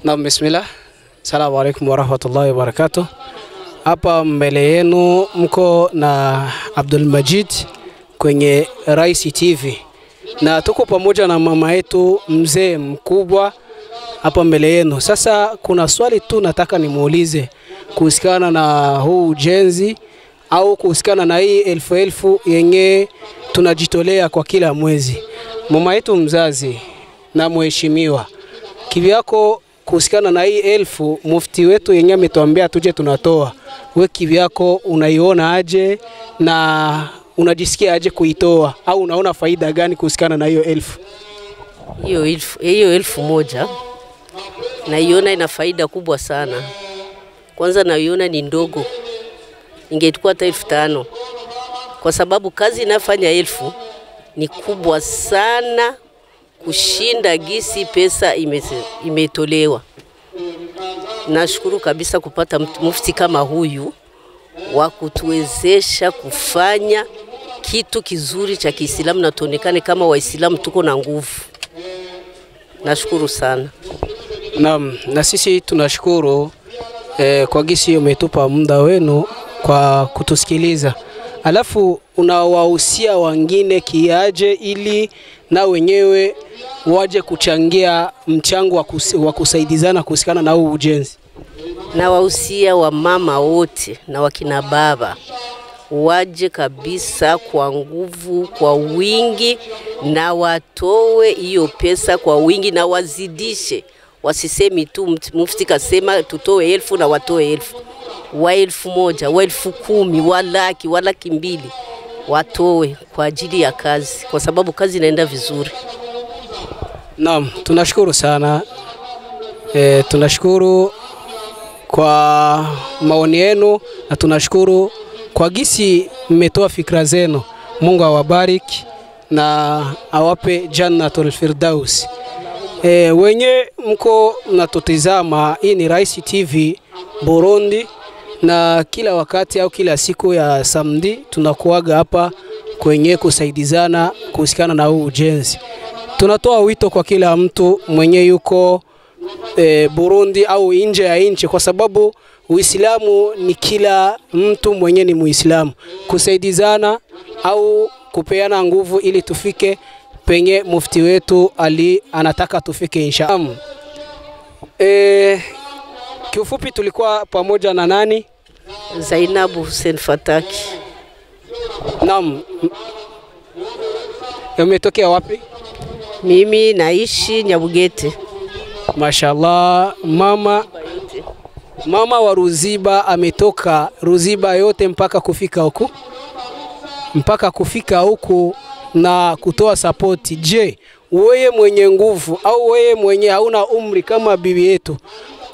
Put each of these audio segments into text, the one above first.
Na bismillah. Assalamu alaikum warahmatullahi wabarakatuh. Hapa mbele yenu mko na Abdul Majid kwenye Rais TV. Na tuko pamoja na mama yetu mzee mkubwa hapa mbele yenu. Sasa kuna swali tu nataka nimuulize kuhusiana na huu ujenzi au kuhusiana na hii elfu yenye tunajitolea kwa kila mwezi. Mama yetu mzazi na mheshimiwa, kivyako kuhusiana na hii 1000 mufti wetu yenye ametuambia tuje tunatoa, wewe kivyako unaiona aje na unajisikia aje kuitoa, au unaona faida gani kuhusiana na hiyo 1000? Hiyo 1000 naiona ina faida kubwa sana. Kwanza naiona ni ndogo, ingechukua hata 5000, kwa sababu kazi inafanya 1000 ni kubwa sana kushinda gisi pesa imetolewa. Nashukuru kabisa kupata mufti kama huyu wa kutuwezesha kufanya kitu kizuri cha Kiislamu na tuonekane kama Waislamu tuko na nguvu. Nashukuru sana. Naam, na sisi tunashukuru kwa gisi umetupa muda wenu kwa kutusikiliza. Alafu unawahusia wengine kiaje ili na wenyewe waje kuchangia mchango wa kusaidizana kuhusiana na huu ujenzi? Na wahusia wa mama wote na wakina baba waje kabisa kwa nguvu, kwa wingi, na watoe hiyo pesa kwa wingi na wazidishe. Wasisemi tu mufti kasema tutoe 1000 na watoe 1000. Wa 1000, wa 10,000, wa laki, wa laki 2 watoe kwa ajili ya kazi, kwa sababu kazi inaenda vizuri. Naam, tunashukuru sana. Tunashukuru kwa maoni yenu na tunashukuru kwa gisi mmetoa fikra zenu. Mungu awabariki na awape jannatul firdaus. Wenye mko natutizama, hii ni Rais TV Burundi, na kila wakati au kila siku ya samedi tunakuaga hapa kwenye kusaidizana kuhusiana na huu ujenzi. Tunatoa wito kwa kila mtu mwenye yuko Burundi au nje ya nchi, kwa sababu Uislamu ni kila mtu mwenye ni Muislamu, kusaidizana au kupeana nguvu ili tufike penye mufti wetu Ali anataka tufike inshallah. Kiufupi tulikuwa pamoja na nani? Zainabu Hussein Fataki. Naam. Umetokea wapi? Mimi naishi Nyabugete. Mashallah, mama wa Ruziba ametoka Ruziba yote mpaka kufika huku na kutoa support. Je, wewe mwenye nguvu au wewe mwenye hauna umri kama bibi yetu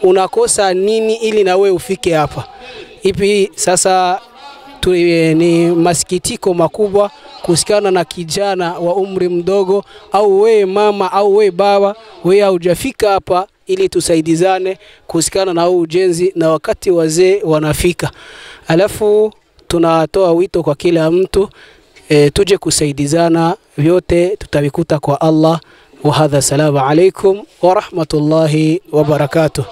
unakosa nini ili na wewe ufike hapa? Ipi sasa ni masikitiko makubwa kuhusiana na kijana wa umri mdogo, au wewe mama au wewe baba, wewe hujafika hapa ili tusaidizane kuhusiana na huu ujenzi na wakati wazee wanafika. Alafu tunatoa wito kwa kila mtu tuje kusaidizana, vyote tutavikuta kwa Allah. Wa hadha, salamu alaikum wa rahmatullahi wa barakatuh.